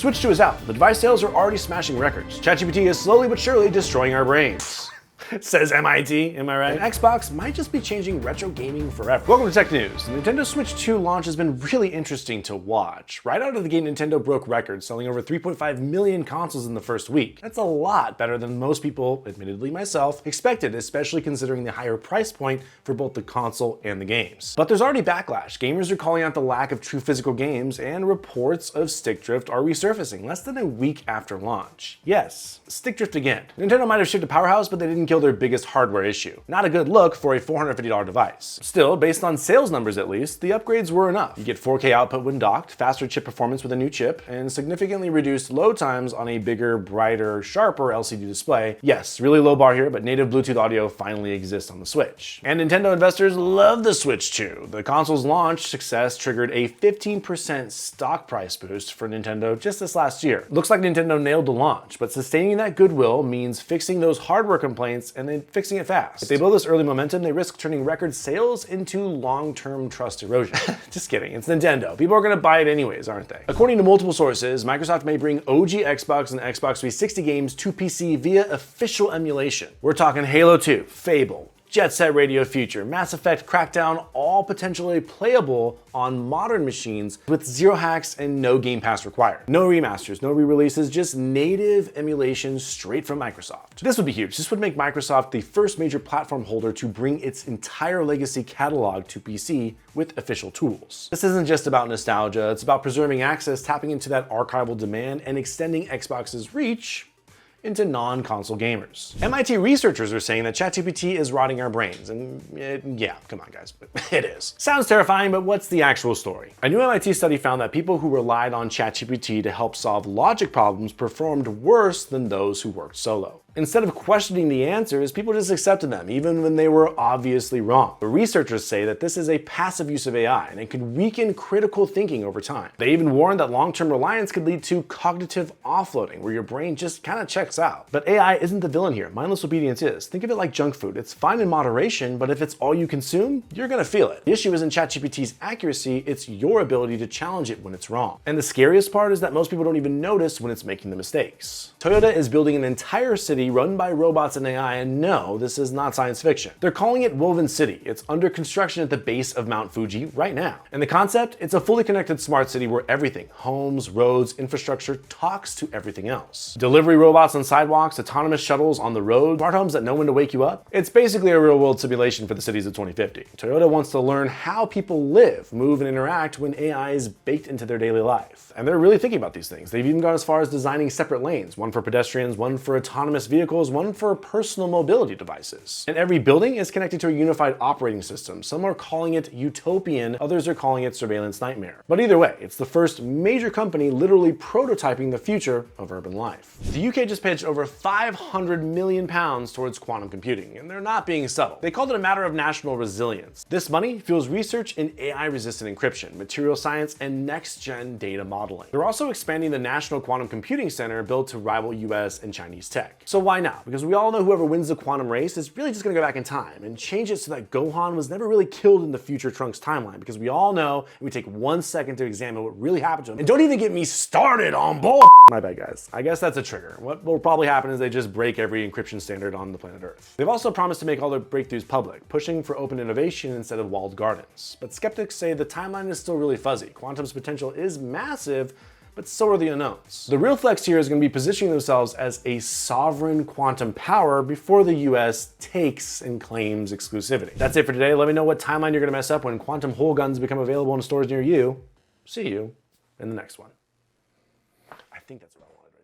Switch 2 is out. The device sales are already smashing records. ChatGPT is slowly but surely destroying our brains. Says MIT, am I right? And Xbox might just be changing retro gaming forever. Welcome to Tech News. The Nintendo Switch 2 launch has been really interesting to watch. Right out of the gate, Nintendo broke records, selling over 3.5 million consoles in the first week. That's a lot better than most people, admittedly myself, expected, especially considering the higher price point for both the console and the games. But there's already backlash. Gamers are calling out the lack of true physical games, and reports of stick drift are resurfacing less than a week after launch. Yes, stick drift again. Nintendo might have shipped a powerhouse, but they didn't kill their biggest hardware issue. Not a good look for a $450 device. Still, based on sales numbers at least, the upgrades were enough. You get 4K output when docked, faster chip performance with a new chip, and significantly reduced load times on a bigger, brighter, sharper LCD display. Yes, really low bar here, but native Bluetooth audio finally exists on the Switch. And Nintendo investors love the Switch 2. The console's launch success triggered a 15% stock price boost for Nintendo just this last year. Looks like Nintendo nailed the launch, but sustaining that goodwill means fixing those hardware complaints and then fixing it fast. If they build this early momentum, they risk turning record sales into long-term trust erosion. Just kidding, it's Nintendo. People are gonna buy it anyways, aren't they? According to multiple sources, Microsoft may bring OG Xbox and Xbox 360 games to PC via official emulation. We're talking Halo 2, Fable, Jet Set Radio Future, Mass Effect, Crackdown, all potentially playable on modern machines with zero hacks and no Game Pass required. No remasters, no re-releases, just native emulation straight from Microsoft. This would be huge. This would make Microsoft the first major platform holder to bring its entire legacy catalog to PC with official tools. This isn't just about nostalgia, it's about preserving access, tapping into that archival demand, and extending Xbox's reach into non-console gamers. MIT researchers are saying that ChatGPT is rotting our brains, and yeah, come on guys, but it is. Sounds terrifying, but what's the actual story? A new MIT study found that people who relied on ChatGPT to help solve logic problems performed worse than those who worked solo. Instead of questioning the answers, people just accepted them, even when they were obviously wrong. The researchers say that this is a passive use of AI, and it could weaken critical thinking over time. They even warned that long-term reliance could lead to cognitive offloading, where your brain just kind of checks out. But AI isn't the villain here. Mindless obedience is. Think of it like junk food. It's fine in moderation, but if it's all you consume, you're gonna feel it. The issue isn't ChatGPT's accuracy, it's your ability to challenge it when it's wrong. And the scariest part is that most people don't even notice when it's making the mistakes. Toyota is building an entire city run by robots and AI, and no, this is not science fiction. They're calling it Woven City. It's under construction at the base of Mount Fuji right now. And the concept? It's a fully connected smart city where everything, homes, roads, infrastructure, talks to everything else. Delivery robots on sidewalks, autonomous shuttles on the road, smart homes that know when to wake you up. It's basically a real-world simulation for the cities of 2050. Toyota wants to learn how people live, move, and interact when AI is baked into their daily life. And they're really thinking about these things. They've even gone as far as designing separate lanes, one for pedestrians, one for autonomous vehicles, one for personal mobility devices. And every building is connected to a unified operating system. Some are calling it utopian, others are calling it surveillance nightmare. But either way, it's the first major company literally prototyping the future of urban life. The UK just pitched over £500 million towards quantum computing, and they're not being subtle. They called it a matter of national resilience. This money fuels research in AI-resistant encryption, material science, and next-gen data modeling. They're also expanding the National Quantum Computing Center built to rival US and Chinese tech. So why now? Because we all know whoever wins the quantum race is really just gonna go back in time and change it so that Gohan was never really killed in the future Trunks timeline, because we all know, and we take 1 second to examine what really happened to him. And don't even get me started on bull. My bad guys. I guess that's a trigger. What will probably happen is they just break every encryption standard on the planet Earth. They've also promised to make all their breakthroughs public, pushing for open innovation instead of walled gardens. But skeptics say the timeline is still really fuzzy. Quantum's potential is massive, but so are the unknowns. The real flex here is going to be positioning themselves as a sovereign quantum power before the US takes and claims exclusivity. That's it for today. Let me know what timeline you're going to mess up when quantum whole guns become available in stores near you. See you in the next one. I think that's relevant.